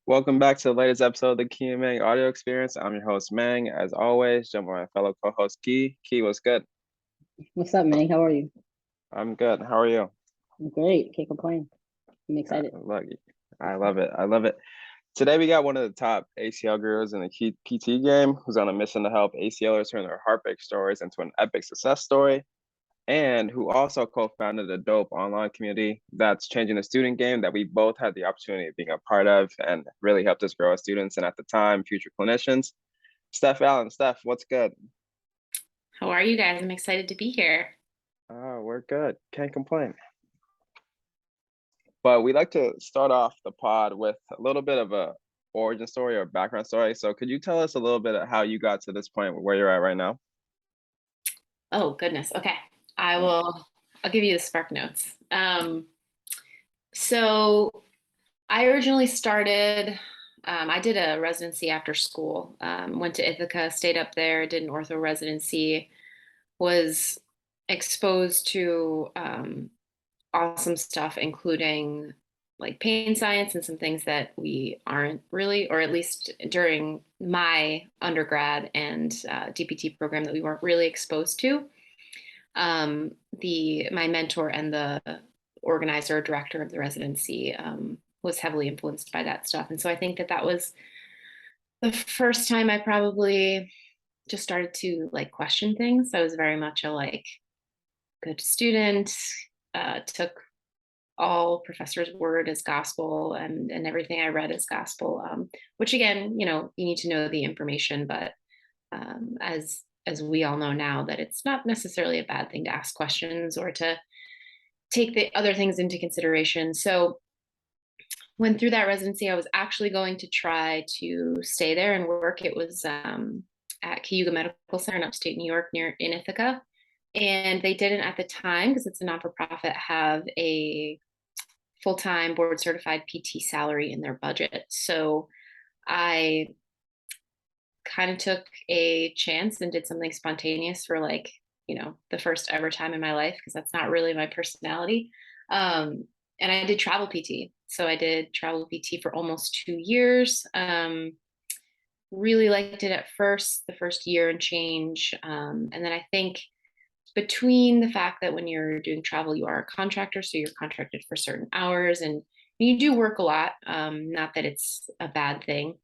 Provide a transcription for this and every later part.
Welcome back to the latest episode of the Key and Mang audio experience. I'm your host, Mang. As always, joined by my fellow co-host, Key. Key, what's good? What's up, man? How are you? I'm good. How are you? I'm great. Can't complain. I'm excited. Look, I love it. I love it. Today, we got one of the top ACL gurus in the PT game who's on a mission to help ACLers turn their heartbreak stories into an epic success story, and who also co-founded a dope online community that's changing the student game that we both had the opportunity of being a part of and really helped us grow as students and at the time, future clinicians. Steph Allen. Steph, what's good? How are you guys? I'm excited to be here. Oh, we're good. Can't complain. But we like to start off the pod with a little bit of a origin story or background story. So could you tell us a little bit of how you got to this point where you're at right now? Oh, goodness. Okay. I'll give you the spark notes. So I originally started, I did a residency after school, went to Ithaca, stayed up there, did an ortho residency, was exposed to awesome stuff, including like pain science and some things that we aren't really, or at least during my undergrad and DPT program that we weren't really exposed to. My mentor and the organizer, director of the residency, was heavily influenced by that stuff. And so I think that was the first time I probably just started to like question things. I was very much a like good student, took all professors' word as gospel and everything I read as gospel, which again, you need to know the information, but as we all know now, that it's not necessarily a bad thing to ask questions or to take the other things into consideration. So when through that residency, I was actually going to try to stay there and work. It was at Cayuga Medical Center in upstate New York in Ithaca. And they didn't at the time, because it's a not-for-profit, have a full-time board certified PT salary in their budget. So I kind of took a chance and did something spontaneous for like, the first ever time in my life, because that's not really my personality. And I did travel PT. So I did travel PT for almost 2 years. Really liked it at first, the first year and change. And then I think between the fact that when you're doing travel, you are a contractor, so you're contracted for certain hours and you do work a lot. Not that it's a bad thing.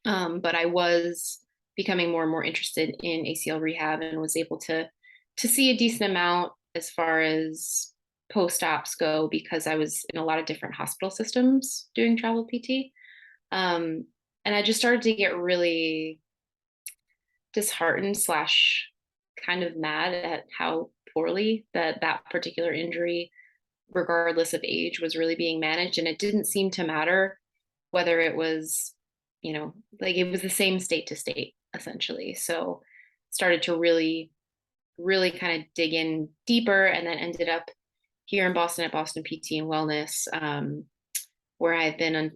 But I was becoming more and more interested in ACL rehab and was able to see a decent amount as far as post-ops go, because I was in a lot of different hospital systems doing travel PT. And I just started to get really disheartened / kind of mad at how poorly that particular injury, regardless of age, was really being managed. And it didn't seem to matter whether it was, like it was the same state to state, essentially. So started to really, really kind of dig in deeper, and then ended up here in Boston at Boston PT and Wellness, where I've been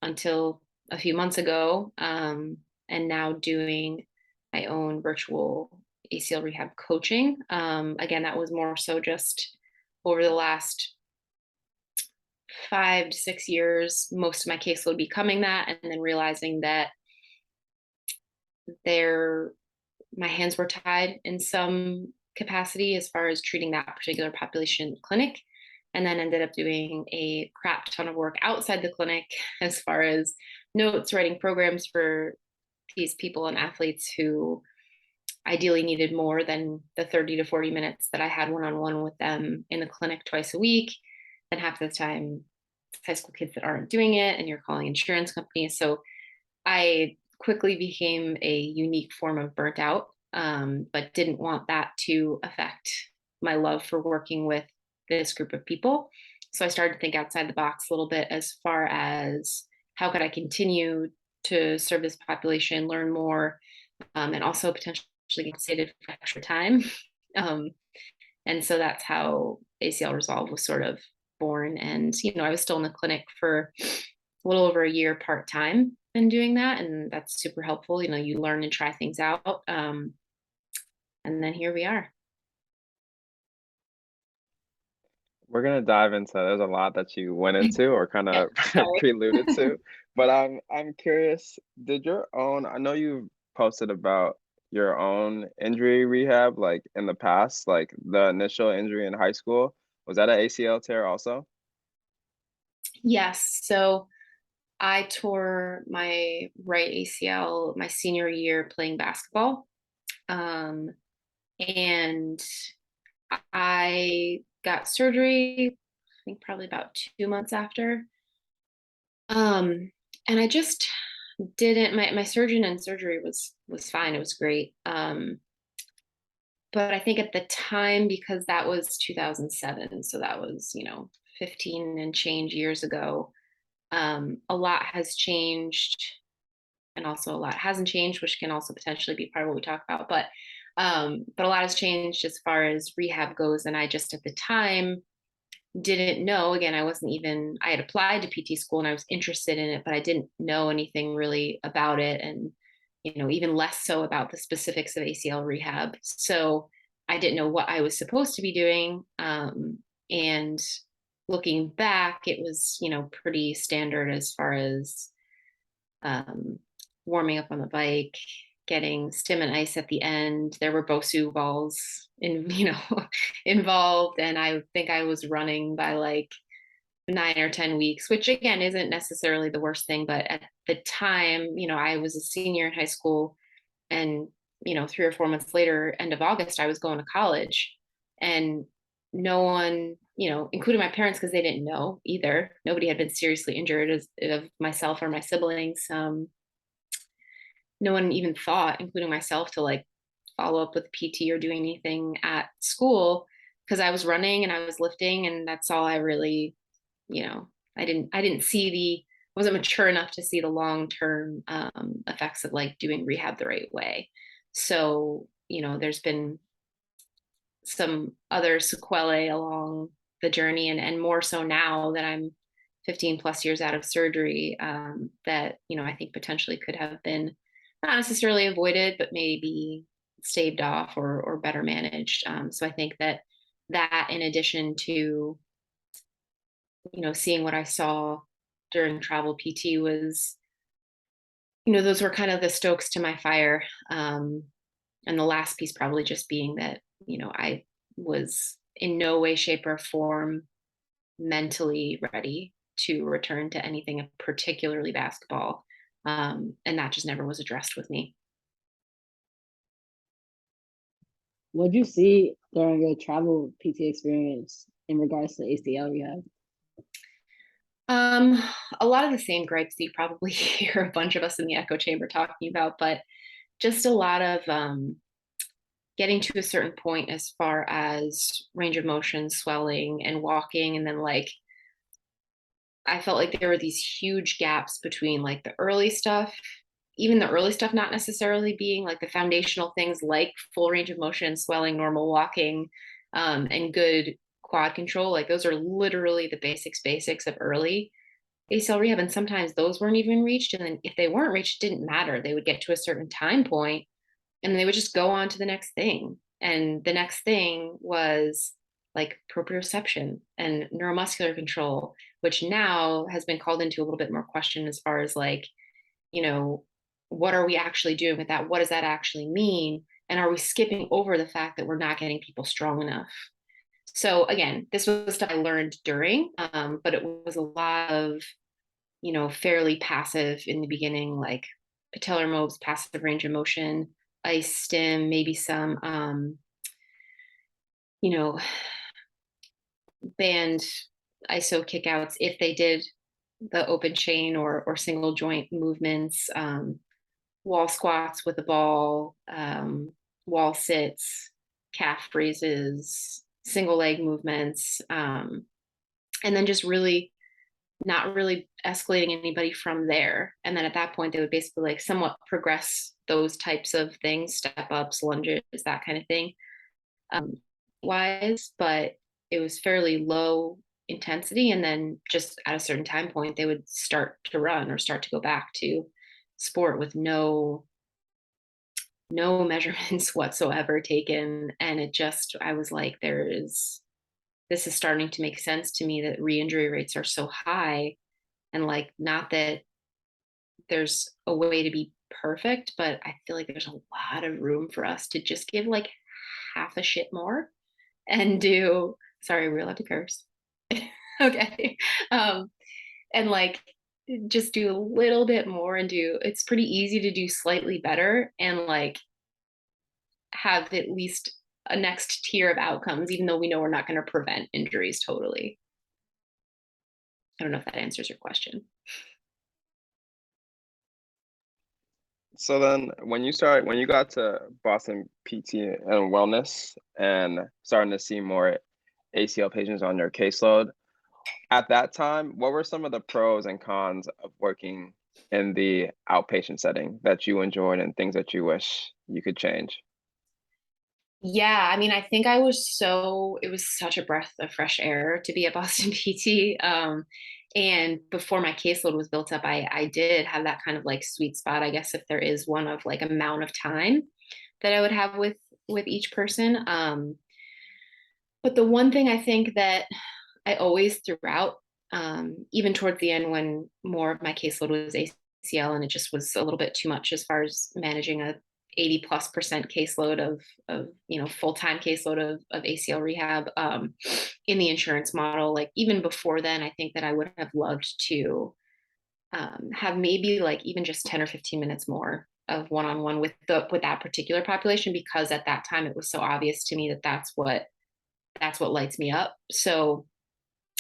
until a few months ago, and now doing my own virtual ACL rehab coaching. Again, that was more so just over the last 5 to 6 years, most of my caseload becoming that, and then realizing that my hands were tied in some capacity as far as treating that particular population in the clinic, and then ended up doing a crap ton of work outside the clinic as far as notes, writing programs for these people and athletes who ideally needed more than the 30 to 40 minutes that I had one-on-one with them in the clinic twice a week. And half the time, it's high school kids that aren't doing it, and you're calling insurance companies. So I quickly became a unique form of burnt out, but didn't want that to affect my love for working with this group of people. So I started to think outside the box a little bit as far as how could I continue to serve this population, learn more, and also potentially get compensated for extra time. And so that's how ACL Resolve was sort of born. And, I was still in the clinic for a little over a year part-time in doing that. And that's super helpful. You learn and try things out. And then here we are. We're gonna dive into there's a lot that you went into or kind Yeah, of sorry. preluded to, but I'm curious, did your own I know you posted about your own injury rehab like in the past, like the initial injury in high school. Was that an ACL tear also? Yes. So I tore my right ACL my senior year playing basketball. Um, and I got surgery, I think probably about 2 months after. Um, and I just didn't my surgeon and surgery was fine. It was great. But I think at the time, because that was 2007, so that was, 15 and change years ago, a lot has changed and also a lot hasn't changed, which can also potentially be part of what we talk about. But a lot has changed as far as rehab goes. And I just at the time didn't know. Again, I had applied to PT school and I was interested in it, but I didn't know anything really about it. And, even less so about the specifics of ACL rehab. So I didn't know what I was supposed to be doing. And looking back, it was, pretty standard as far as um, warming up on the bike, getting stim and ice at the end. There were Bosu balls involved, and I think I was running by like 9 or 10 weeks, which again isn't necessarily the worst thing. But at the time, I was a senior in high school, and 3 or 4 months later, end of August, I was going to college, and no one, including my parents, because they didn't know either. Nobody had been seriously injured as of myself or my siblings. No one even thought, including myself, to like follow up with PT or do anything at school because I was running and I was lifting, and that's all I really, I didn't see I wasn't mature enough to see the long term effects of like doing rehab the right way. So, there's been some other sequelae along the journey, and more so now that I'm 15 plus years out of surgery, that I think potentially could have been not necessarily avoided, but maybe staved off or better managed. So I think that in addition to seeing what I saw during travel PT was, those were kind of the stokes to my fire. And the last piece probably just being that I was in no way, shape, or form mentally ready to return to anything, particularly basketball. And that just never was addressed with me. What'd you see during your travel PT experience in regards to ACL rehab? Um, a lot of the same gripes that you probably hear a bunch of us in the echo chamber talking about, but just a lot of getting to a certain point as far as range of motion, swelling, and walking, and then like I felt like there were these huge gaps between like the early stuff, even the early stuff not necessarily being like the foundational things like full range of motion, swelling, normal walking, and good quad control. Like those are literally the basics of early ACL rehab. And sometimes those weren't even reached. And then if they weren't reached, it didn't matter. They would get to a certain time point and they would just go on to the next thing. And the next thing was like proprioception and neuromuscular control, which now has been called into a little bit more question as far as like, you know, what are we actually doing with that? What does that actually mean? And are we skipping over the fact that we're not getting people strong enough? So again, this was stuff I learned during, but it was a lot of, fairly passive in the beginning, like patellar mobs, passive range of motion, ice stim, maybe some, you know, band ISO kickouts if they did the open chain or single joint movements, wall squats with the ball, wall sits, calf raises, single leg movements, and then just really not really escalating anybody from there. And then at that point, they would basically like somewhat progress those types of things, step ups, lunges, that kind of thing, wise. But it was fairly low intensity. And then just at a certain time point, they would start to run or start to go back to sport with no measurements whatsoever taken. And I was like, this is starting to make sense to me that re-injury rates are so high. And like, not that there's a way to be perfect, but I feel like there's a lot of room for us to just give like half a shit more and do, sorry, we're allowed to curse. Okay. And like, just do a little bit more and do, it's pretty easy to do slightly better and like have at least a next tier of outcomes, even though we know we're not going to prevent injuries totally. I don't know if that answers your question. So then when you got to Boston PT and wellness and starting to see more ACL patients on your caseload, at that time, what were some of the pros and cons of working in the outpatient setting that you enjoyed and things that you wish you could change? Yeah, I mean, I think it was such a breath of fresh air to be at Boston PT. And before my caseload was built up, I did have that kind of like sweet spot, I guess, if there is one, of like amount of time that I would have with each person. But the one thing I think that I always threw out, even towards the end when more of my caseload was ACL and it just was a little bit too much as far as managing a 80+% caseload of full-time caseload of ACL rehab in the insurance model. Like even before then, I think that I would have loved to have maybe like even just 10 or 15 minutes more of one-on-one with that particular population, because at that time it was so obvious to me that that's what lights me up. So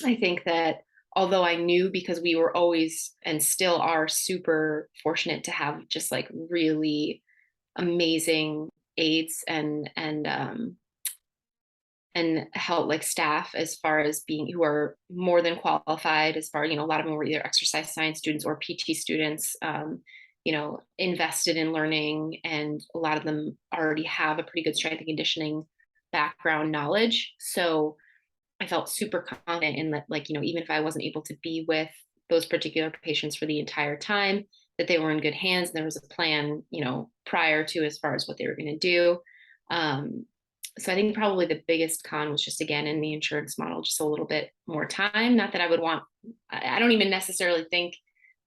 I think that although I knew, because we were always and still are super fortunate to have just like really amazing aides and help like staff, as far as being, who are more than qualified, as far, a lot of them were either exercise science students or PT students, invested in learning, and a lot of them already have a pretty good strength and conditioning background knowledge. So I felt super confident in that, like, even if I wasn't able to be with those particular patients for the entire time, that they were in good hands. And there was a plan, prior to, as far as what they were going to do. So I think probably the biggest con was just, again, in the insurance model, just a little bit more time. Not that I would want, I don't even necessarily think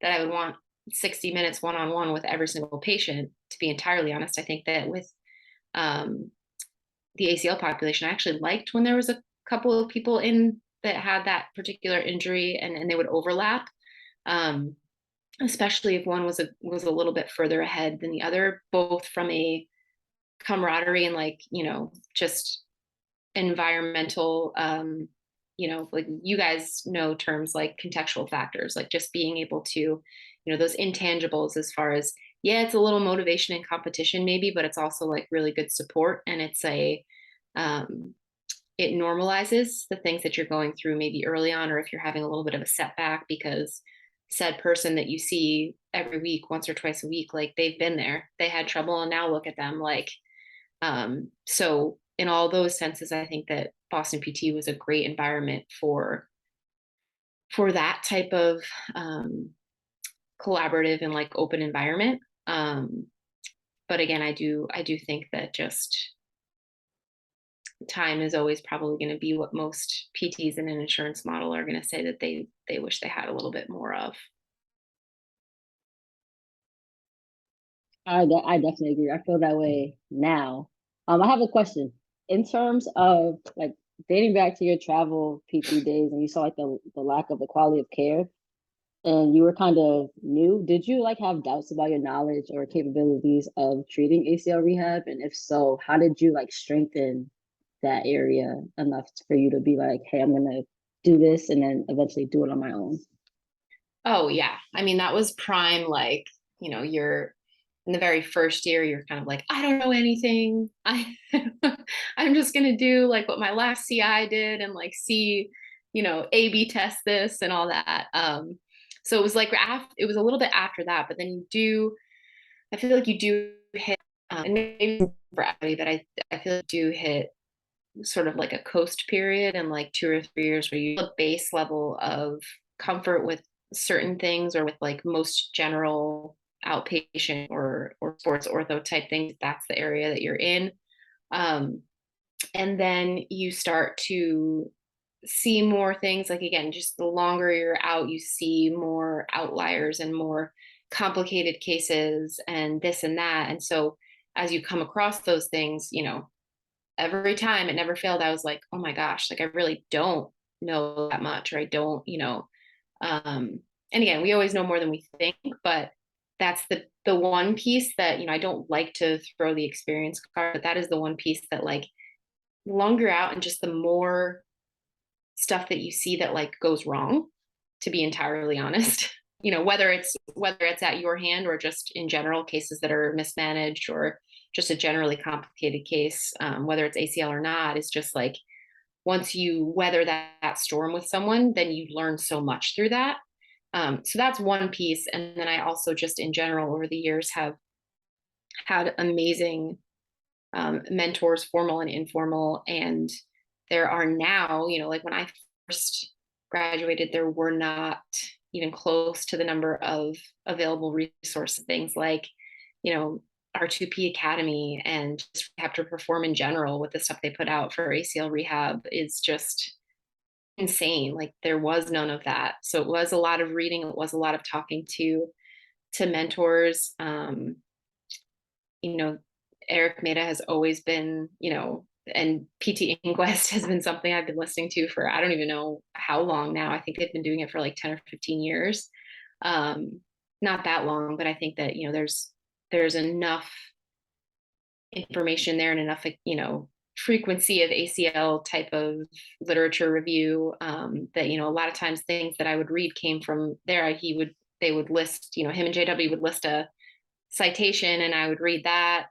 that I would want 60 minutes one-on-one with every single patient, to be entirely honest. I think that with the ACL population, I actually liked when there was a couple of people in that had that particular injury and they would overlap, especially if one was a little bit further ahead than the other, both from a camaraderie and like, just environmental, like you guys know terms like contextual factors, like just being able to, those intangibles, as far as, yeah, it's a little motivation and competition maybe, but it's also like really good support. And it's it normalizes the things that you're going through maybe early on, or if you're having a little bit of a setback, because said person that you see every week, once or twice a week, like they've been there, they had trouble, and now look at them. Like, so in all those senses, I think that Boston PT was a great environment for that type of collaborative and like open environment. But again, I do think that just time is always probably going to be what most PTs in an insurance model are going to say that they wish they had a little bit more of. I definitely agree. I feel that way now. I have a question. In terms of like dating back to your travel PT days, and you saw like the lack of the quality of care, and you were kind of new, did you like have doubts about your knowledge or capabilities of treating ACL rehab? And if so, how did you like strengthen that area enough for you to be like, hey, I'm gonna do this and then eventually do it on my own? Oh yeah. I mean, that was prime, like, you're in the very first year, you're kind of like, I don't know anything. I'm just gonna do like what my last CI did and like see, A/B test this and all that. So it was like it was a little bit after that, but then I feel like you do hit, and maybe for everybody, but I feel like you do hit sort of like a coast period and like 2 or 3 years where you have a base level of comfort with certain things, or with like most general outpatient or sports ortho type things. That's the area that you're in. And then you start to see more things. Like, again, just the longer you're out, you see more outliers and more complicated cases and this and that. And so as you come across those things, every time, it never failed, I was like, oh my gosh, like I really don't know that much, or I don't, and again, we always know more than we think, but that's the one piece that, I don't like to throw the experience card, but that is the one piece that, like, the longer you're out and just the more stuff that you see that like goes wrong, to be entirely honest, whether it's at your hand or just in general cases that are mismanaged, or just a generally complicated case, whether it's ACL or not, it's just like, once you weather that storm with someone, then you learn so much through that. So that's one piece. And then I also just in general over the years have had amazing mentors, formal and informal. And there are now, like when I first graduated, there were not even close to the number of available resources, things like, R2P Academy and just Rehab to Perform in general, with the stuff they put out for ACL rehab is just insane. Like, there was none of that. So it was a lot of reading. It was a lot of talking to mentors. Eric Meda has always been, and PT Inquest has been something I've been listening to for, I don't even know how long now. I think they've been doing it for like 10 or 15 years. Not that long, but I think that, there's enough information there and enough, frequency of ACL type of literature review, that, a lot of times things that I would read came from there. They would list, him and JW would list a citation and I would read that,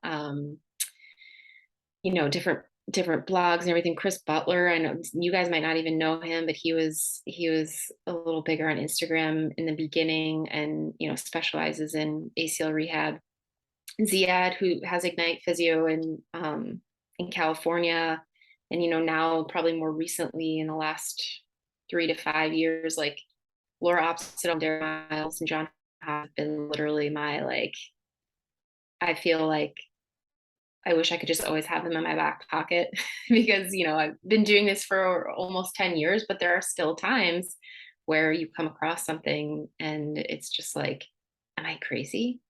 different blogs and everything. Chris Butler, I know you guys might not even know him, but he was a little bigger on Instagram in the beginning, and, specializes in ACL rehab. Ziad, who has Ignite Physio in California, and, now probably more recently in the last 3 to 5 years, like Laura Opsidal, Darren Miles, and John have been literally my, like, I feel like I wish I could just always have them in my back pocket because, I've been doing this for almost 10 years, but there are still times where you come across something and it's just like, am I crazy?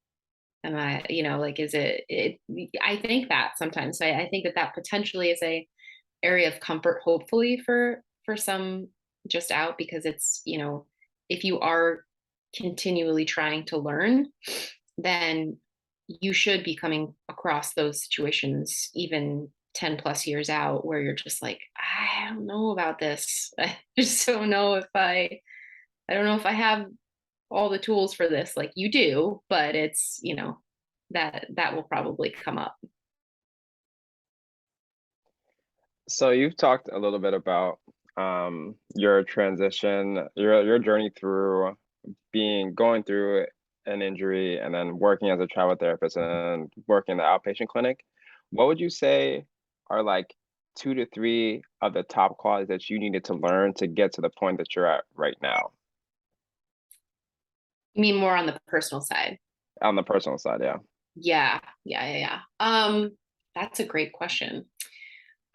Am I, like, is it, I think that sometimes. So I think that potentially is a area of comfort, hopefully for some just out, because it's, if you are continually trying to learn, then you should be coming across those situations even 10 plus years out where you're just like, I don't know about this. I just don't know if I don't know if I have all the tools for this. Like, you do, but it's, that will probably come up. So you've talked a little bit about your transition, your journey through going through an injury and then working as a travel therapist and working in the outpatient clinic. What would you say are like 2 to 3 of the top qualities that you needed to learn to get to the point that you're at right now? You mean more on the personal side? On the personal side, yeah. Yeah. That's a great question.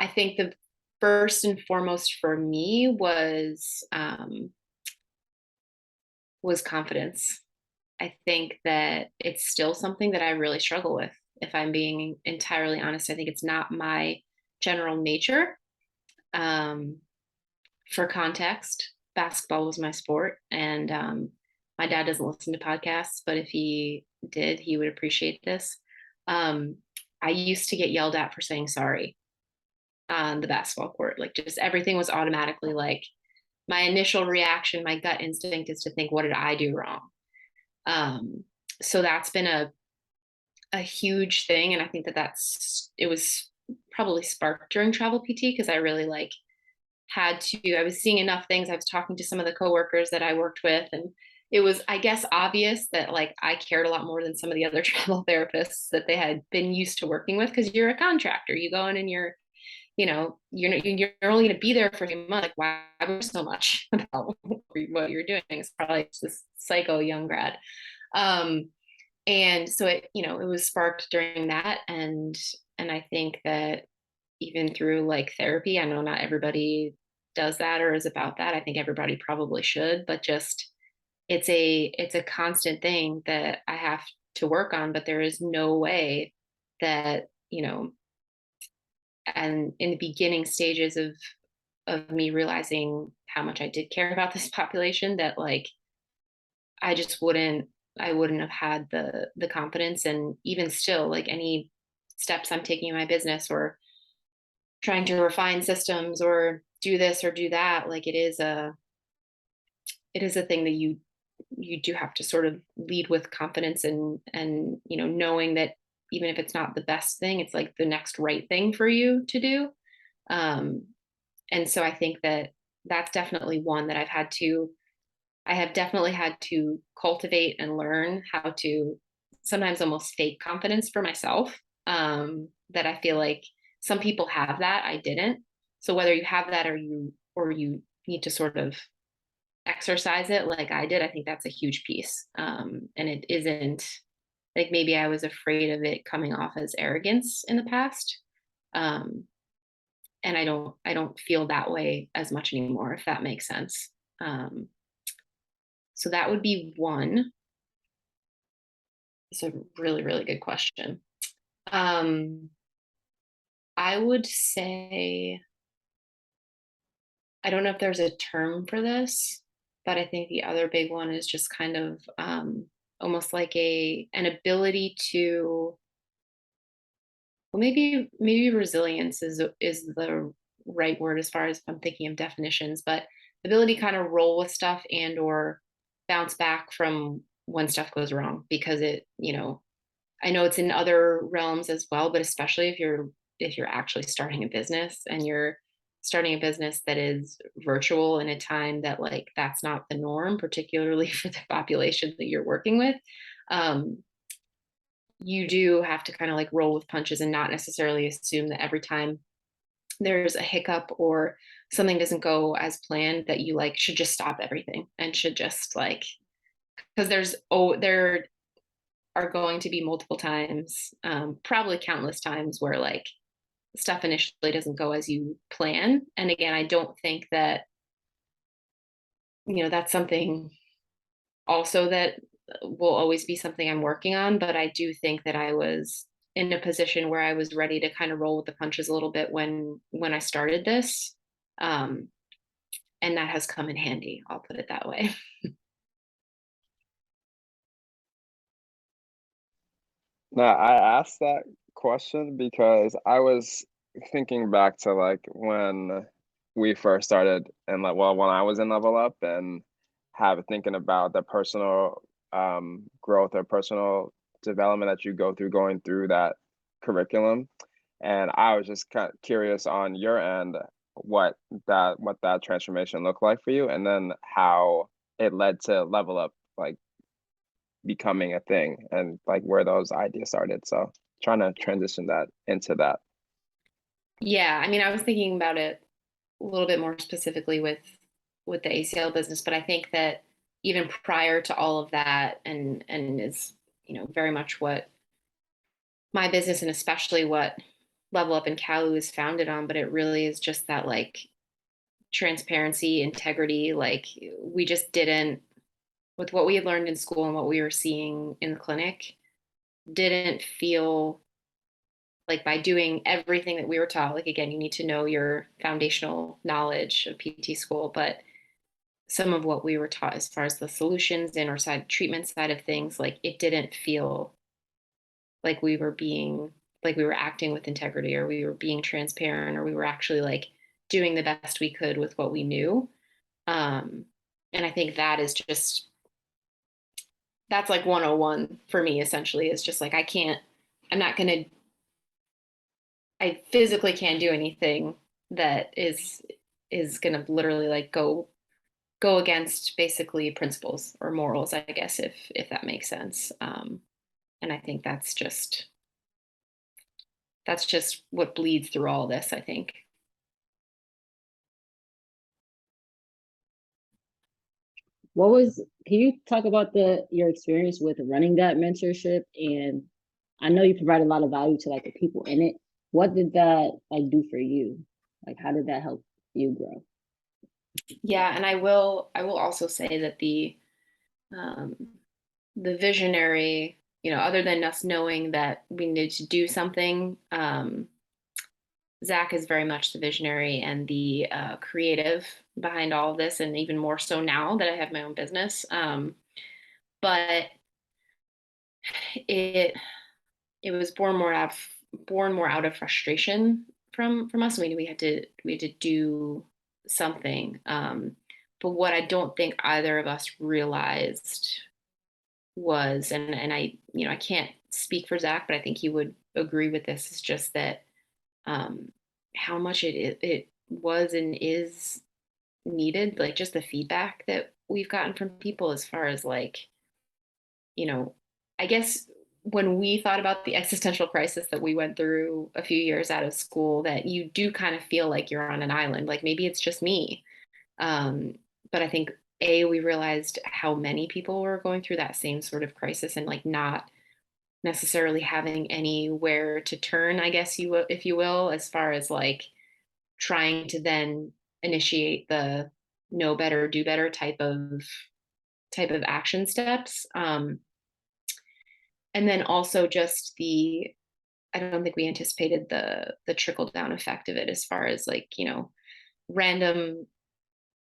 I think the first and foremost for me was confidence. I think that it's still something that I really struggle with. If I'm being entirely honest, I think it's not my general nature. For context, basketball was my sport, and my dad doesn't listen to podcasts, but if he did, he would appreciate this. I used to get yelled at for saying sorry on the basketball court. Like, just everything was automatically like, my initial reaction, my gut instinct is to think, what did I do wrong? So that's been a huge thing. And I think that it was probably sparked during travel PT, because I really I was seeing enough things. I was talking to some of the coworkers that I worked with, and it was, I guess, obvious that, like, I cared a lot more than some of the other travel therapists that they had been used to working with, because you're a contractor. You go in and you're only going to be there for a month. Like, why care so much about what you're doing? It's probably just this psycho young grad. And so it was sparked during that. And I think that even through like therapy, I know not everybody does that or is about that. I think everybody probably should, but just it's a constant thing that I have to work on, but there is no way that, and in the beginning stages of me realizing how much I did care about this population, that like I just I wouldn't have had the confidence. And even still, like any steps I'm taking in my business or trying to refine systems or do this or do that, like it is a thing that you do have to sort of lead with confidence and knowing that even if it's not the best thing, it's like the next right thing for you to do. And so I think that that's definitely one that I have definitely had to cultivate and learn how to sometimes almost fake confidence for myself. That I feel like some people have that, I didn't. So whether you have that or you need to sort of exercise it like I did, I think that's a huge piece. And it isn't like, maybe I was afraid of it coming off as arrogance in the past. And I don't feel that way as much anymore, if that makes sense. So that would be one. It's a really, really good question. I would say, I don't know if there's a term for this, but I think the other big one is just kind of almost like an ability to, well, maybe resilience is the right word as far as if I'm thinking of definitions, but ability to kind of roll with stuff and or bounce back from when stuff goes wrong, because I know it's in other realms as well, but especially if you're actually starting a business and you're starting a business that is virtual in a time that like that's not the norm, particularly for the population that you're working with. You do have to kind of like roll with punches and not necessarily assume that every time there's a hiccup or something doesn't go as planned that you like should just stop everything and should just like, because there are going to be multiple times, probably countless times where like stuff initially doesn't go as you plan. And again, I don't think that, that's something also that will always be something I'm working on, but I do think that I was in a position where I was ready to kind of roll with the punches a little bit when I started this. And that has come in handy, I'll put it that way. Now, I asked that question because I was thinking back to like when we first started and like, well, when I was in Level Up and thinking about the personal growth or personal development that you go through going through that curriculum. And I was just kind of curious on your end what that transformation looked like for you, and then how it led to Level Up like becoming a thing and like where those ideas started. So trying to transition that into that. Yeah, I mean, I was thinking about it a little bit more specifically with the ACL business, but I think that even prior to all of that, and is very much what my business and especially what Level Up in Kalu is founded on, but it really is just that like transparency, integrity. Like we just didn't, with what we had learned in school and what we were seeing in the clinic, didn't feel like by doing everything that we were taught, like again, you need to know your foundational knowledge of PT school, but some of what we were taught as far as the solutions and or side treatment side of things, like it didn't feel like we were acting with integrity or we were being transparent or we were actually like doing the best we could with what we knew. And I think that is just, that's like 101 for me, essentially, is just like, I physically can't do anything that is going to literally like go against basically principles or morals, I guess, if that makes sense. And I think that's just what bleeds through all this, I think. Can you talk about your experience with running that mentorship? And I know you provide a lot of value to like the people in it. What did that like do for you? Like how did that help you grow? Yeah, and I will also say that um, the visionary, other than us knowing that we need to do something, Zach is very much the visionary and the creative behind all of this, and even more so now that I have my own business. But it it was born more out of frustration from us. I mean, we had to do something. But what I don't think either of us realized was, and I, I can't speak for Zach, but I think he would agree with this, is just that um, how much it was and is needed, like just the feedback that we've gotten from people as far as like, I guess when we thought about the existential crisis that we went through a few years out of school, that you do kind of feel like you're on an island, like maybe it's just me. Um, but I think we realized how many people were going through that same sort of crisis and like not necessarily having anywhere to turn, I guess you will, if you will, as far as like trying to then initiate the know better, do better type of action steps. And then also just I don't think we anticipated the trickle down effect of it, as far as like, random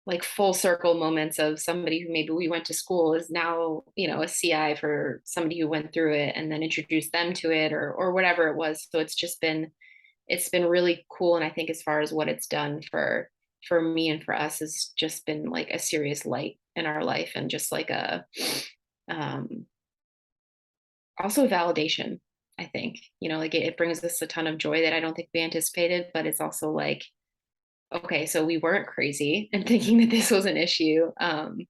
like full circle moments of somebody who maybe we went to school is now, a CI for somebody who went through it, and then introduced them to it, or whatever it was. So it's been really cool. And I think as far as what it's done for me and for us has just been like a serious light in our life, and just like a um also validation. I think, like it brings us a ton of joy that I don't think we anticipated, but it's also like, okay, so we weren't crazy and thinking that this was an issue. And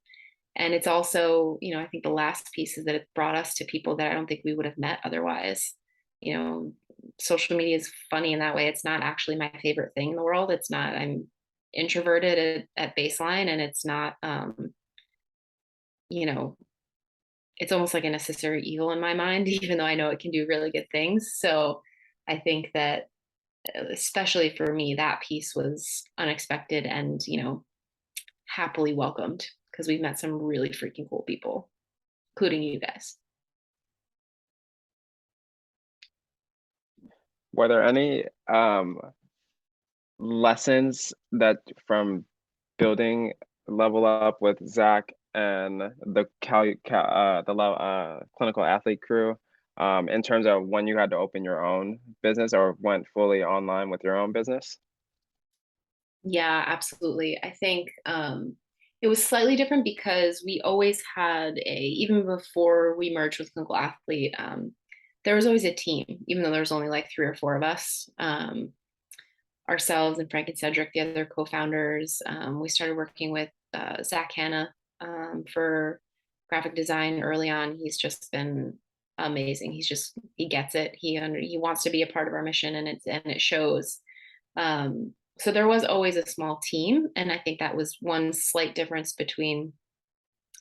it's also, I think the last piece is that it brought us to people that I don't think we would have met otherwise. You know, Social media is funny in that way. It's not actually my favorite thing in the world. It's not, I'm introverted at baseline, and it's not, you know, it's almost like a necessary evil in my mind, even though I know it can do really good things. So I think that, especially for me, that piece was unexpected and, happily welcomed, because we've met some really freaking cool people, including you guys. Were there any lessons that from building Level Up with Zach and the clinical athlete crew, in terms of when you had to open your own business or went fully online with your own business? Yeah, absolutely. I think it was slightly different because we always had even before we merged with Clinical Athlete, there was always a team, even though there was only like 3 or 4 of us. Ourselves and Frank and Cedric, the other co-founders. We started working with Zach Hanna for graphic design early on. He's just been amazing. He gets it. He wants to be a part of our mission, and it shows. So there was always a small team, and I think that was one slight difference between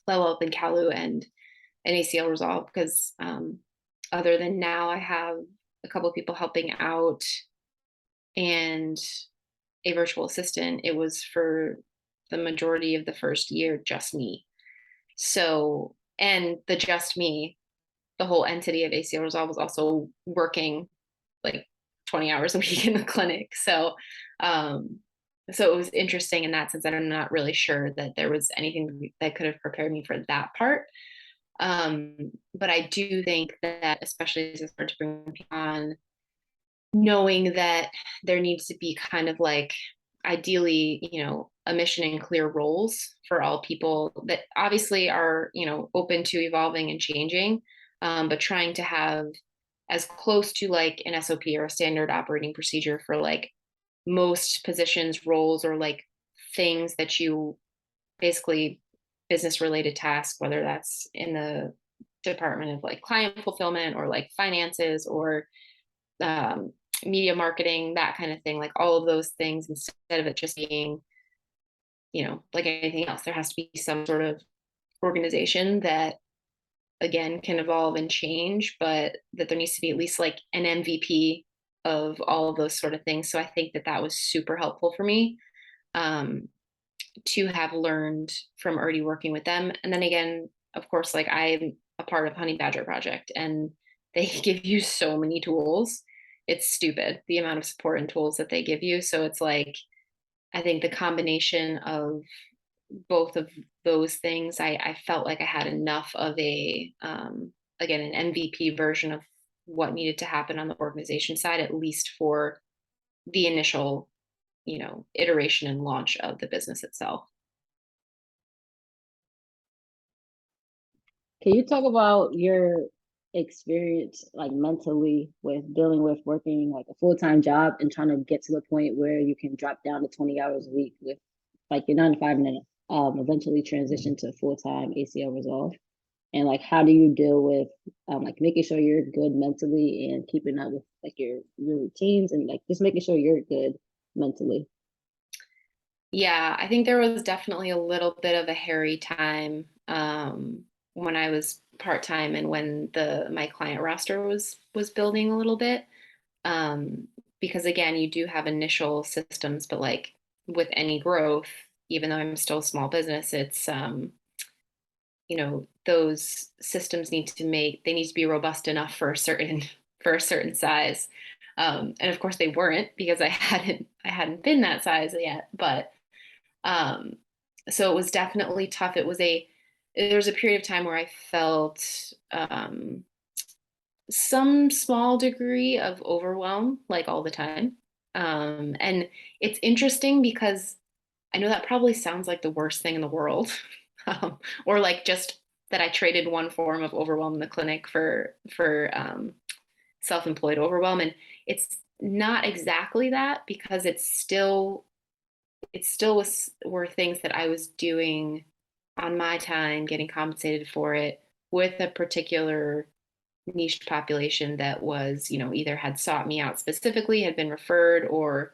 Level Up and Kalu and ACL Resolve, because other than now, I have a couple of people helping out and a virtual assistant. It was for the majority of the first year just me. So, and the just me, the whole entity of ACL Resolve was also working like 20 hours a week in the clinic. Um, so it was interesting in that sense that I'm not really sure that there was anything that could have prepared me for that part. But I do think that, especially as I start to bring people on, knowing that there needs to be kind of like, ideally, a mission and clear roles for all people that obviously are, open to evolving and changing, but trying to have as close to like an SOP or a standard operating procedure for like most positions, roles, or like things that you basically business related tasks, whether that's in the department of like client fulfillment or like finances or um, media marketing, that kind of thing, like all of those things, instead of it just being, like anything else, there has to be some sort of organization that again can evolve and change, but that there needs to be at least like an MVP of all of those sort of things. So I think that was super helpful for me. Um, to have learned from already working with them. And then again, of course, like I'm a part of Honey Badger Project, and they give you so many tools. It's stupid the amount of support and tools that they give you. So it's like, I think the combination of both of those things, I felt like I had enough of a, again, an MVP version of what needed to happen on the organization side, at least for the initial, iteration and launch of the business itself. Can you talk about your experience, like mentally, with dealing with working like a full-time job and trying to get to the point where you can drop down to 20 hours a week with like your 9 to 5 and then eventually transition to full-time ACL resolve? And like, how do you deal with like making sure you're good mentally and keeping up with like your routines and like just making sure you're good mentally? Yeah, I think there was definitely a little bit of a hairy time when I was part-time and when my client roster was building a little bit. Because again, you do have initial systems, but like with any growth, even though I'm still a small business, it's those systems need to be robust enough for a certain size. And of course they weren't, because I hadn't been that size yet. But so it was definitely tough. There was a period of time where I felt some small degree of overwhelm, like all the time. And it's interesting because I know that probably sounds like the worst thing in the world, or like just that I traded one form of overwhelm in the clinic for self-employed overwhelm, and it's not exactly that, because were things that I was doing on my time, getting compensated for it, with a particular niche population that was, either had sought me out specifically, had been referred, or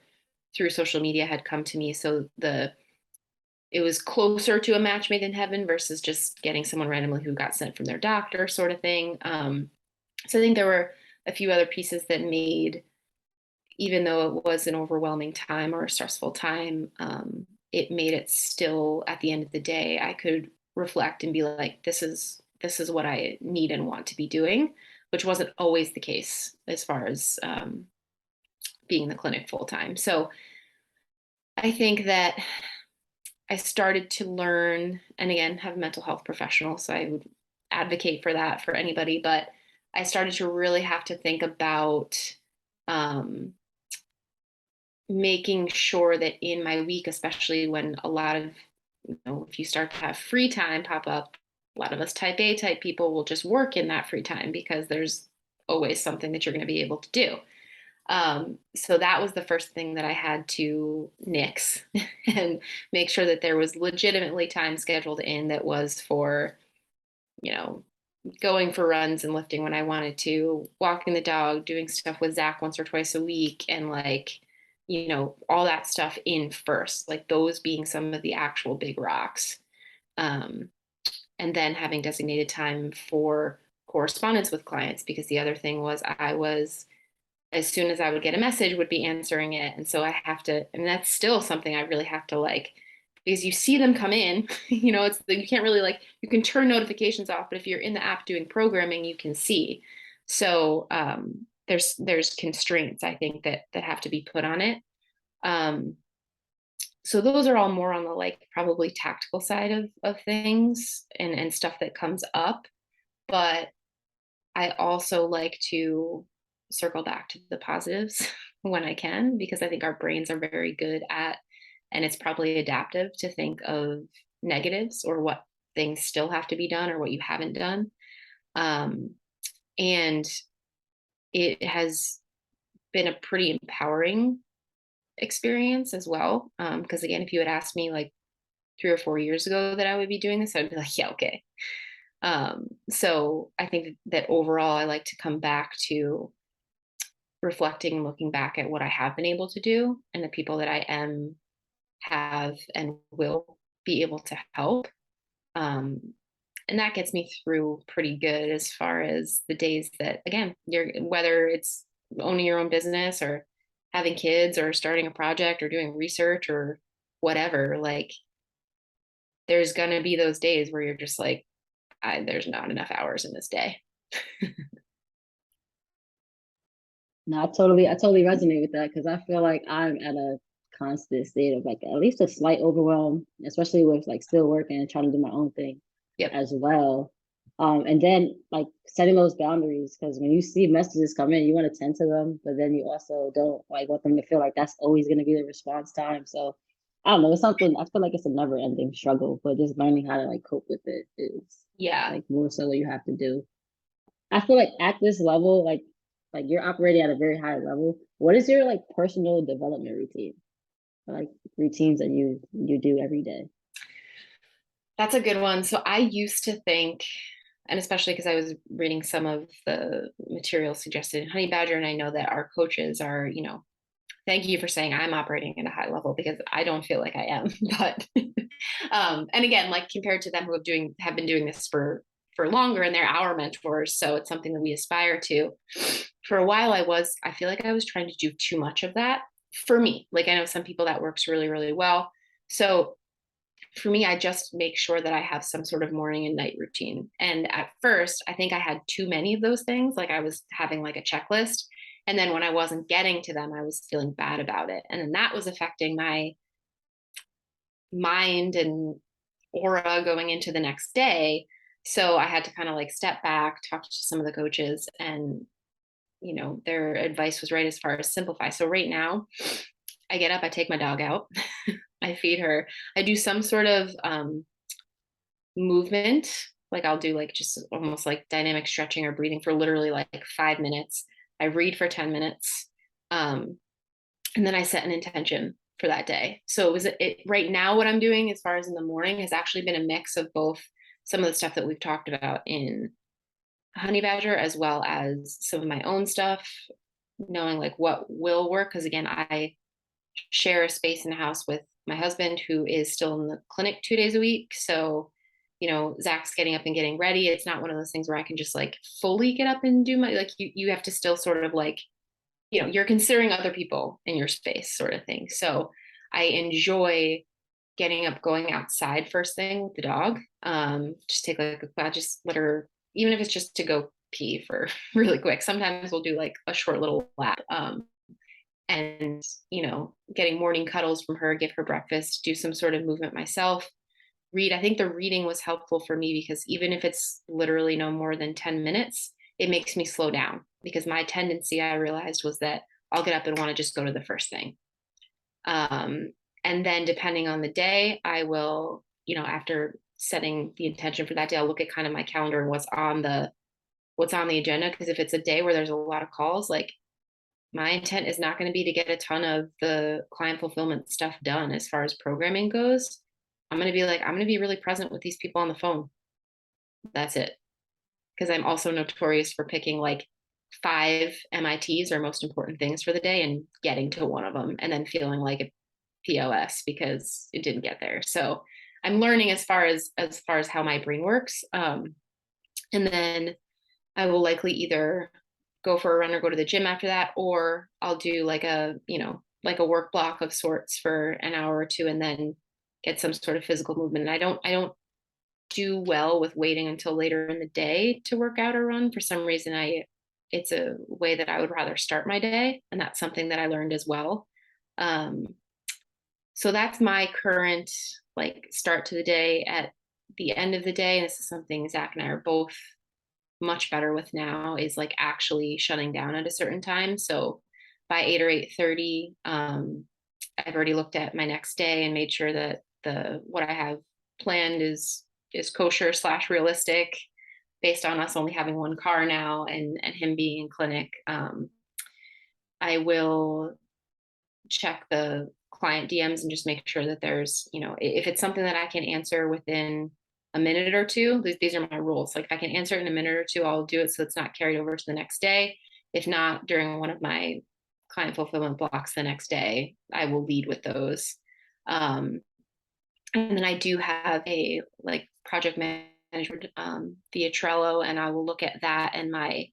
through social media had come to me. So it was closer to a match made in heaven versus just getting someone randomly who got sent from their doctor, sort of thing. So I think there were a few other pieces that made, even though it was an overwhelming time or a stressful time, it made it still, at the end of the day, I could reflect and be like, this is what I need and want to be doing, which wasn't always the case as far as being in the clinic full time. So I think that I started to learn, and again, have a mental health professional, so I would advocate for that for anybody, but I started to really have to think about making sure that in my week, especially when a lot of, if you start to have free time pop up, a lot of us type A type people will just work in that free time because there's always something that you're going to be able to do. So that was the first thing that I had to nix and make sure that there was legitimately time scheduled in that was for, going for runs and lifting when I wanted to, walking the dog, doing stuff with Zach once or twice a week, and like, all that stuff in first, like those being some of the actual big rocks. And then having designated time for correspondence with clients, because the other thing was as soon as I would get a message, would be answering it. And so I have to, and that's still something I really have to like, because you see them come in, it's you can't really like, you can turn notifications off, but if you're in the app doing programming, you can see. So there's constraints, I think, that have to be put on it. So those are all more on the like probably tactical side of things and stuff that comes up. But I also like to circle back to the positives when I can, because I think our brains are very good at, and it's probably adaptive to think of negatives or what things still have to be done or what you haven't done. And it has been a pretty empowering experience as well. Because again, if you had asked me like 3 or 4 years ago that I would be doing this, I'd be like, yeah, okay. So I think that overall, I like to come back to reflecting and looking back at what I have been able to do and the people that I have and will be able to help. And that gets me through pretty good as far as the days that, again, whether it's owning your own business or having kids or starting a project or doing research or whatever, like there's going to be those days where you're just like, there's not enough hours in this day. No, I totally resonate with that because I feel like I'm at a constant state of like at least a slight overwhelm, especially with like still working and trying to do my own thing Yep. as well. And then like setting those boundaries because when you see messages come in, you want to tend to them, but then you also don't like want them to feel like that's always going to be the response time. So I don't know, it's something I feel like it's a never ending struggle, but just learning how to like cope with it is like more so what you have to do. I feel like at this level, like you're operating at a very high level. What is your like personal development routine? Or, like routines that you do every day? That's a good one. So I used to think, and especially because I was reading some of the material suggested in Honey Badger, and I know that our coaches are, thank you for saying I'm operating at a high level because I don't feel like I am. But and again, like compared to them who have been doing this for longer and they're our mentors, so it's something that we aspire to. For a while, I feel like I was trying to do too much of that for me. Like I know some people that works really, really well. So for me, I just make sure that I have some sort of morning and night routine. And at first, I think I had too many of those things. Like I was having like a checklist. And then when I wasn't getting to them, I was feeling bad about it. And then that was affecting my mind and aura going into the next day. So I had to kind of like step back, talk to some of the coaches, and their advice was right as far as simplify. So right now, I get up, I take my dog out, I feed her, I do some sort of movement. Like I'll do like just almost like dynamic stretching or breathing for literally like 5 minutes. I read for 10 minutes. And then I set an intention for that day. So right now what I'm doing as far as in the morning has actually been a mix of both some of the stuff that we've talked about in Honey Badger as well as some of my own stuff, knowing like what will work. Because again, I share a space in the house with my husband who is still in the clinic 2 days a week. So, Zach's getting up and getting ready. It's not one of those things where I can just like fully get up and do my, like you have to still sort of like, you're considering other people in your space sort of thing. So I enjoy getting up, going outside first thing with the dog. Just take like I just let her, even if it's just to go pee for really quick. Sometimes we'll do like a short little lap. And getting morning cuddles from her, give her breakfast, do some sort of movement myself, read. I think the reading was helpful for me because even if it's literally no more than 10 minutes, it makes me slow down because my tendency I realized was that I'll get up and want to just go to the first thing. And then depending on the day, I will, after setting the intention for that day, I'll look at kind of my calendar and what's on the agenda. Because if it's a day where there's a lot of calls, like my intent is not going to be to get a ton of the client fulfillment stuff done as far as programming goes. I'm going to be really present with these people on the phone. That's it. Because I'm also notorious for picking like 5 MITs or most important things for the day and getting to one of them and then feeling like a POS because it didn't get there. So I'm learning as far as how my brain works. And then I will likely either go for a run or go to the gym after that, or I'll do like a work block of sorts for an hour or two and then get some sort of physical movement. And I don't do well with waiting until later in the day to work out or run. For some reason, it's a way that I would rather start my day. And that's something that I learned as well. So that's my current like start to the day. At the end of the day, and this is something Zach and I are both much better with now, is like actually shutting down at a certain time. So by 8 or 8:30, I've already looked at my next day and made sure that what I have planned is kosher / realistic based on us only having one car now and him being in clinic. I will check the client DMs and just make sure that there's, if it's something that I can answer within a minute or two, these are my rules. Like if I can answer it in a minute or two, I'll do it so it's not carried over to the next day. If not, during one of my client fulfillment blocks the next day, I will lead with those. And then I do have a like project management via Trello, and I will look at that and my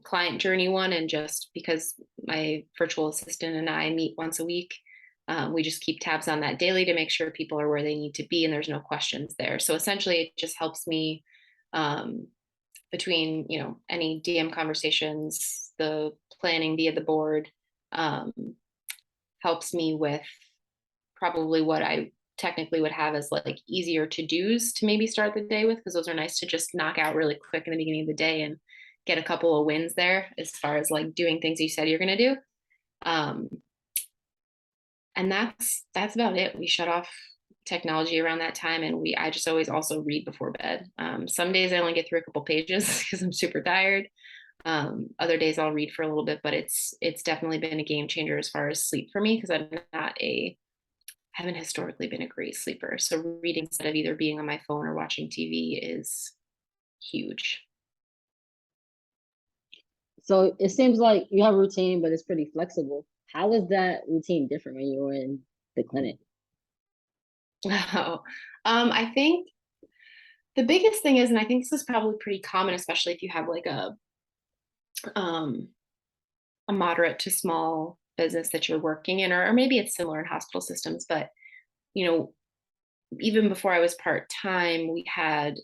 client journey one. And just because my virtual assistant and I meet once a week, We just keep tabs on that daily to make sure people are where they need to be and there's no questions there. So essentially, it just helps me between, any DM conversations, the planning via the board, um, helps me with probably what I technically would have as like easier to dos to maybe start the day with, because those are nice to just knock out really quick in the beginning of the day and get a couple of wins there as far as like doing things you said you're going to do. Um, and that's about it. We shut off technology around that time, and I just always also read before bed. Some days I only get through a couple pages because I'm super tired. Other days I'll read for a little bit, but it's definitely been a game changer as far as sleep for me, because haven't historically been a great sleeper. So reading instead of either being on my phone or watching TV is huge. So it seems like you have a routine, but it's pretty flexible. How is that routine different when you're in the clinic? Oh, I think the biggest thing is, and I think this is probably pretty common, especially if you have like a moderate to small business that you're working in, or maybe it's similar in hospital systems, but even before I was part-time, we had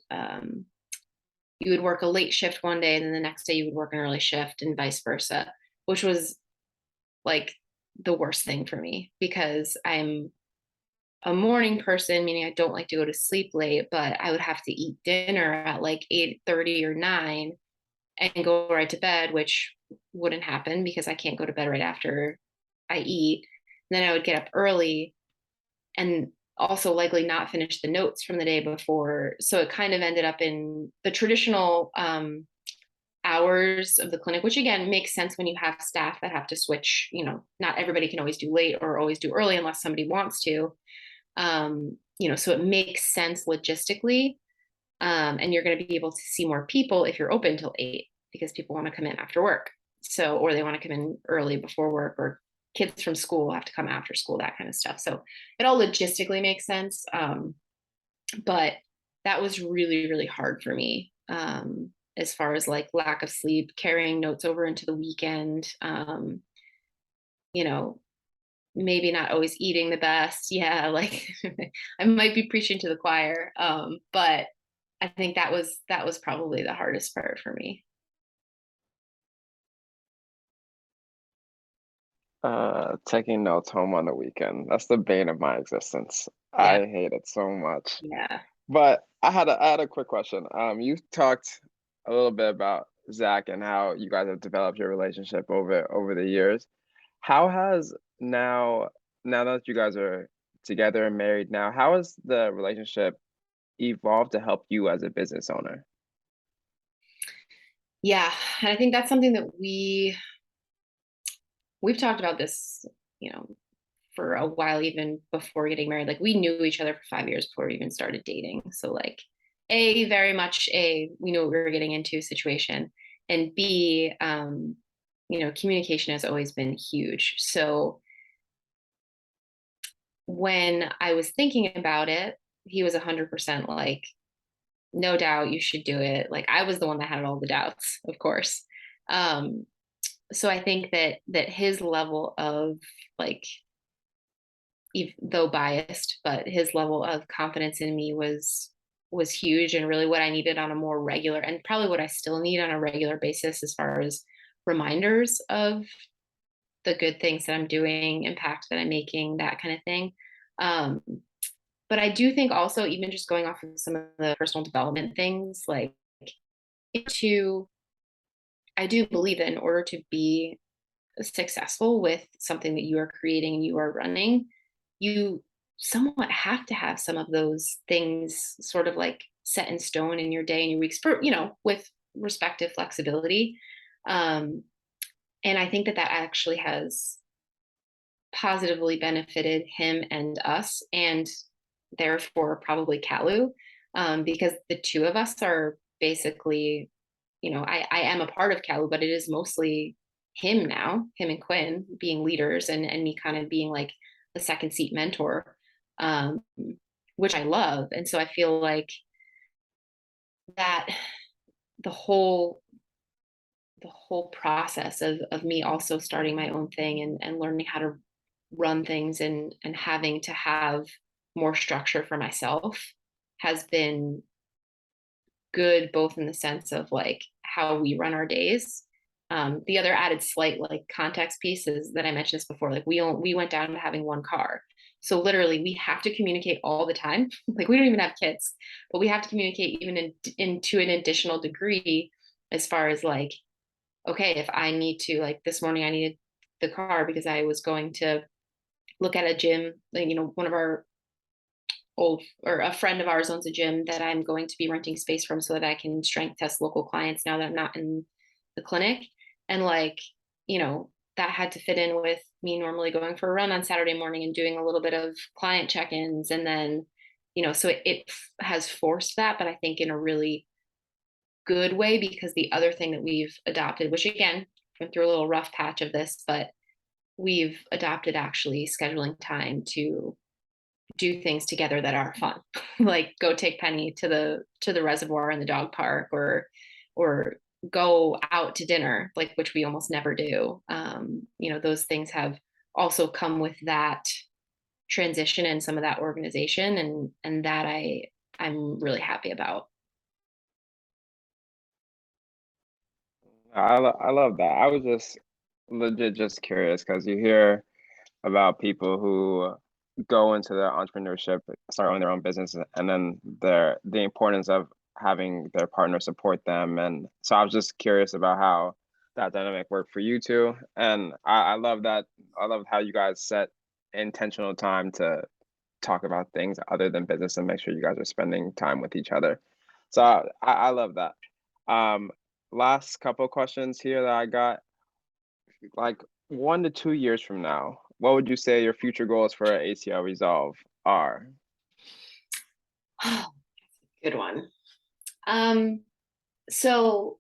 you would work a late shift one day and then the next day you would work an early shift and vice versa, which was like the worst thing for me because I'm a morning person, meaning I don't like to go to sleep late, but I would have to eat dinner at like 8:30 or 9 and go right to bed, which wouldn't happen because I can't go to bed right after I eat. And then I would get up early and also likely not finish the notes from the day before. So it kind of ended up in the traditional hours of the clinic, which again makes sense when you have staff that have to switch. Not everybody can always do late or always do early unless somebody wants to. So it makes sense logistically. And you're going to be able to see more people if you're open till 8 because people want to come in after work. Or they want to come in early before work, or kids from school have to come after school, that kind of stuff. So it all logistically makes sense. But that was really, really hard for me as far as like lack of sleep, carrying notes over into the weekend, maybe not always eating the best. Yeah, like I might be preaching to the choir. But I think that was probably the hardest part for me. Taking notes home on the weekend. That's the bane of my existence. Yeah. I hate it so much. Yeah. But I had a quick question. You talked a little bit about Zach and how you guys have developed your relationship over the years. How has now that you guys are together and married now, how has the relationship evolved to help you as a business owner? Yeah. And I think that's something that we've talked about this, for a while, even before getting married. Like we knew each other for 5 years before we even started dating. So like very much we knew what we were getting into situation, and B, communication has always been huge. So when I was thinking about it, he was 100% like, no doubt you should do it. Like I was the one that had all the doubts, of course. So I think that his level of like, though biased, but his level of confidence in me was huge, and really what I needed on a more regular, and probably what I still need on a regular basis as far as reminders of the good things that I'm doing, impact that I'm making, that kind of thing. Um, but I do think also, even just going off of some of the personal development things, like I do believe that in order to be successful with something that you are creating and you are running, you somewhat have to have some of those things sort of like set in stone in your day and your weeks, for with respective flexibility. And I think that actually has positively benefited him and us, and therefore probably Kalu, because the two of us are basically, I am a part of Kalu, but it is mostly him now, him and Quinn being leaders, and me kind of being like the second seat mentor, which I love. And so I feel like that the whole process of me also starting my own thing and learning how to run things and having to have more structure for myself has been good, both in the sense of like how we run our days. The other added slight like context piece is that I mentioned this before, like we went down to having one car. So literally we have to communicate all the time. Like we don't even have kids, but we have to communicate even into an additional degree, as far as like, okay, if I need to, like this morning I needed the car because I was going to look at a gym, like, one of our or a friend of ours owns a gym that I'm going to be renting space from so that I can strength test local clients now that I'm not in the clinic. And like, that had to fit in with me normally going for a run on Saturday morning and doing a little bit of client check-ins. And then, so it has forced that, but I think in a really good way, because the other thing that we've adopted, which again, went through a little rough patch of this, but we've adopted actually scheduling time to do things together that are fun, like go take Penny to the reservoir in the dog park, or go out to dinner, like, which we almost never do. Those things have also come with that transition and some of that organization, and that I'm really happy about. I love that. I was just legit just curious because you hear about people who go into their entrepreneurship, start owning their own business, and then the importance of having their partner support them. And so I was just curious about how that dynamic worked for you two. And I love that. I love how you guys set intentional time to talk about things other than business and make sure you guys are spending time with each other. So I love that. Um, Last couple questions here that I got, like 1 to 2 years from now, what would you say your future goals for ACL Resolve are? Good one. So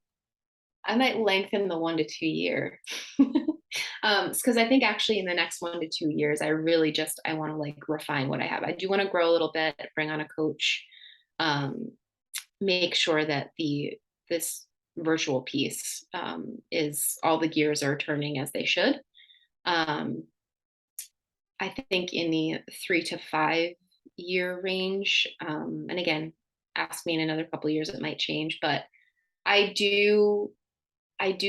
I might lengthen the 1 to 2 year. Because I think actually in the next 1 to 2 years, I want to like refine what I have. I do want to grow a little bit, bring on a coach, make sure that this virtual piece is all the gears are turning as they should. I think in the 3 to 5 year range, and again, ask me in another couple of years, it might change, but I do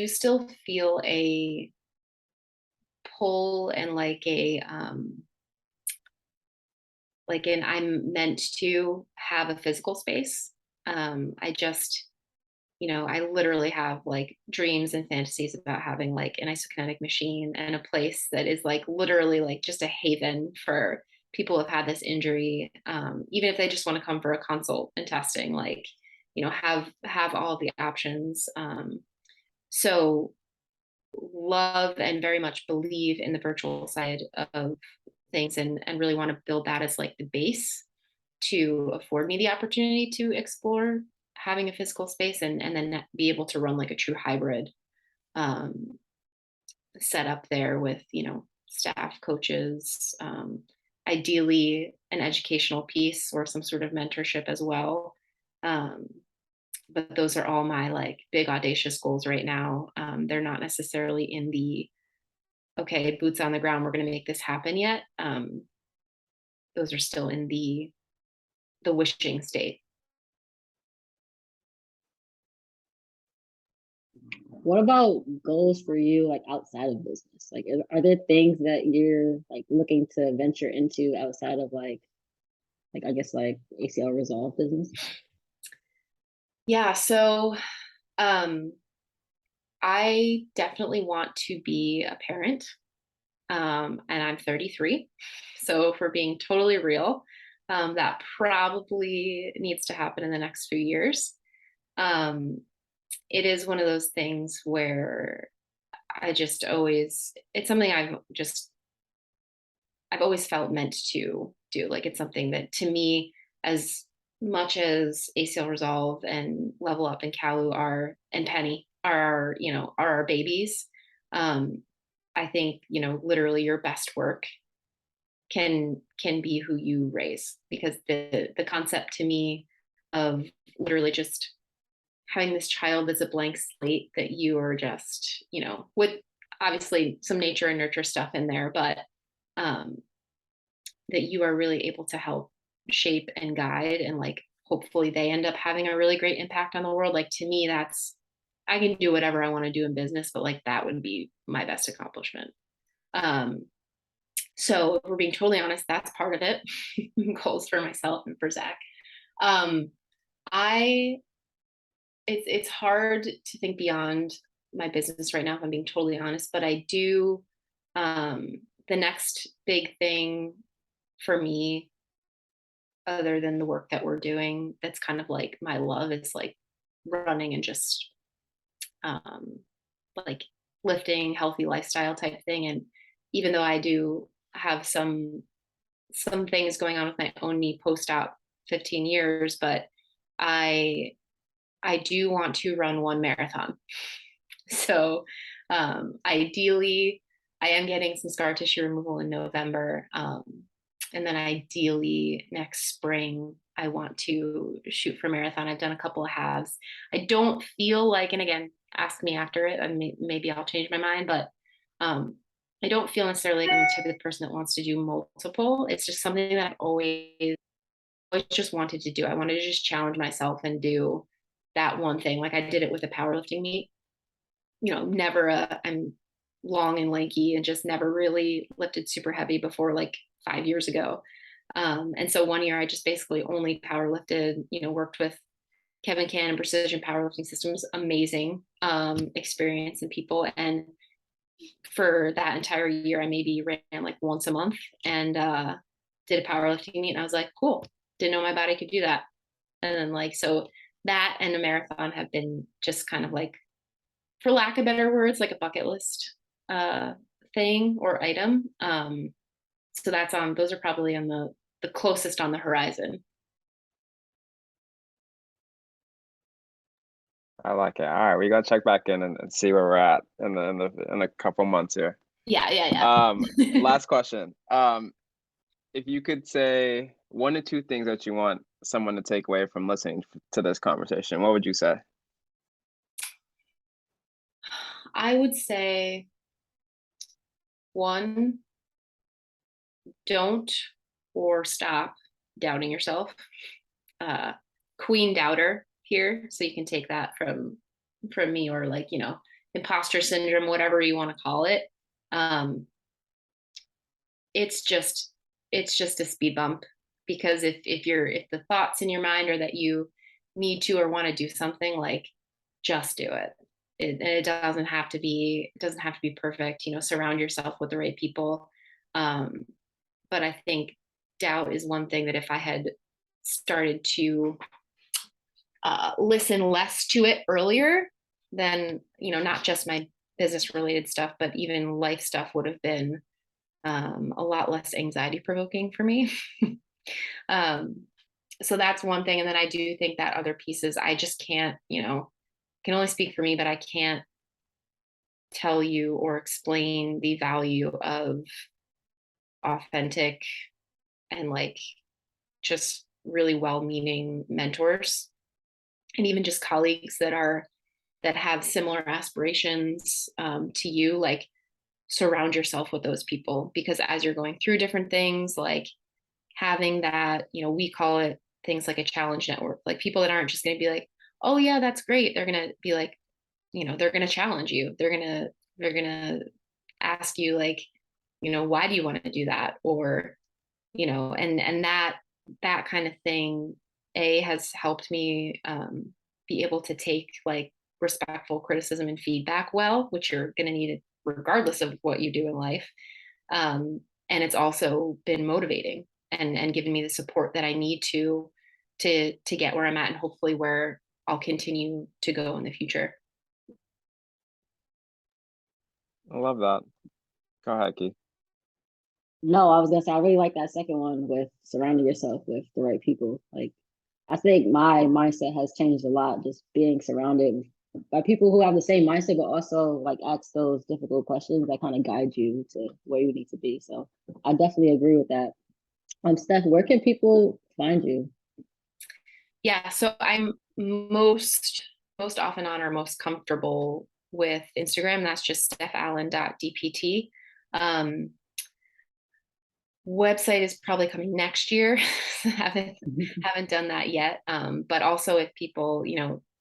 still feel a pull and like I'm meant to have a physical space. I just, I literally have like dreams and fantasies about having like an isokinetic machine and a place that is like literally like just a haven for people who've had this injury. Even if they just want to come for a consult and testing, like, have all the options. So love and very much believe in the virtual side of things, and really want to build that as like the base to afford me the opportunity to explore having a physical space, and then be able to run like a true hybrid um, setup there with, staff, coaches, ideally an educational piece or some sort of mentorship as well. But those are all my like big audacious goals right now. They're not necessarily in the, okay, boots on the ground, we're going to make this happen yet. Those are still in the wishing state. What about goals for you, like outside of business? Like, are there things that you're like looking to venture into outside of like I guess like ACL Resolve business? Yeah. So, I definitely want to be a parent. And I'm 33. So, for being totally real, that probably needs to happen in the next few years. It is one of those things where it's something I've always felt meant to do. Like, it's something that to me, as much as ACL Resolve and Level Up and Kalu and Penny are our babies. I think, literally your best work can be who you raise, because the concept to me of literally just having this child as a blank slate that you are just, with obviously some nature and nurture stuff in there, but that you are really able to help shape and guide, and like hopefully they end up having a really great impact on the world. Like to me, that's, I can do whatever I want to do in business, but like that would be my best accomplishment. So if we're being totally honest, that's part of it. Goals for myself and for Zach. It's hard to think beyond my business right now, if I'm being totally honest, but I do, the next big thing for me, other than the work that we're doing, that's kind of like my love, is like running and just like lifting, healthy lifestyle type thing. And even though I do have some things going on with my own knee post-op 15 years, but I do want to run one marathon. So ideally, I am getting some scar tissue removal in November. And then ideally next spring, I want to shoot for marathon. I've done a couple of halves. I don't feel like, and again, ask me after it, maybe I'll change my mind, but I don't feel necessarily like I'm the type of person that wants to do multiple. It's just something that I've always just wanted to do. I wanted to just challenge myself and do that one thing. Like I did it with a powerlifting meet, I'm long and lanky and just never really lifted super heavy before like 5 years ago. And so one year I just basically only power lifted, worked with Kevin Can and Precision Powerlifting Systems, amazing experience and people. And for that entire year, I maybe ran like once a month and did a powerlifting meet. And I was like, cool, didn't know my body could do that. And then like, so that and a marathon have been just kind of like, for lack of better words, like a bucket list thing or item. So that's those are probably on the closest on the horizon. I like it. All right, we gotta check back in and see where we're at in a couple months here. Yeah. Last question. If you could say 1 to 2 things that you want someone to take away from listening to this conversation, what would you say? I would say, 1, don't or stop doubting yourself. Queen doubter here, so you can take that from me, or like, imposter syndrome, whatever you want to call it. It's just a speed bump, because if the thoughts in your mind are that you need to or want to do something, like just do it. It doesn't have to be perfect. Surround yourself with the right people. But I think doubt is one thing that if I had started to listen less to it earlier, then not just my business related stuff, but even life stuff would have been a lot less anxiety provoking for me. So that's one thing. And then I do think that other pieces, I just can't, can only speak for me, but I can't tell you or explain the value of authentic and like just really well-meaning mentors, and even just colleagues that have similar aspirations to you. Like, surround yourself with those people, because as you're going through different things, like having that, we call it things like a challenge network, like people that aren't just going to be like, oh yeah, that's great. They're going to be like, they're going to challenge you. They're going to ask you like, why do you want to do that? Or, and that kind of thing, has helped me be able to take like respectful criticism and feedback well, which you're going to need regardless of what you do in life. And it's also been motivating and given me the support that I need to get where I'm at, and hopefully where I'll continue to go in the future. I love that. Go ahead, Keith. No, I was gonna say I really like that second one with surrounding yourself with the right people. Like, I think my mindset has changed a lot just being surrounded by people who have the same mindset, but also like ask those difficult questions that kind of guide you to where you need to be. So I definitely agree with that. Steph, where can people find you? Yeah, so I'm most often on, or most comfortable with, Instagram. That's just stephallen.dpt. Website is probably coming next year. haven't done that yet. But also if people,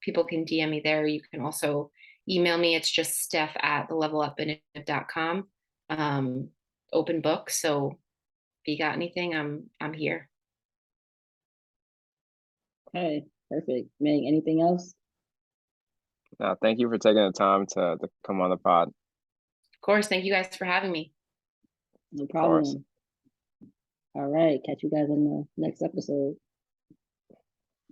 people can DM me there. You can also email me. It's just steph@thelevelup.com. Open book. So if you got anything, I'm here. Okay, perfect. Meg, anything else? No, thank you for taking the time to come on the pod. Of course. Thank you guys for having me. No Of course. problem. All right, catch you guys on the next episode.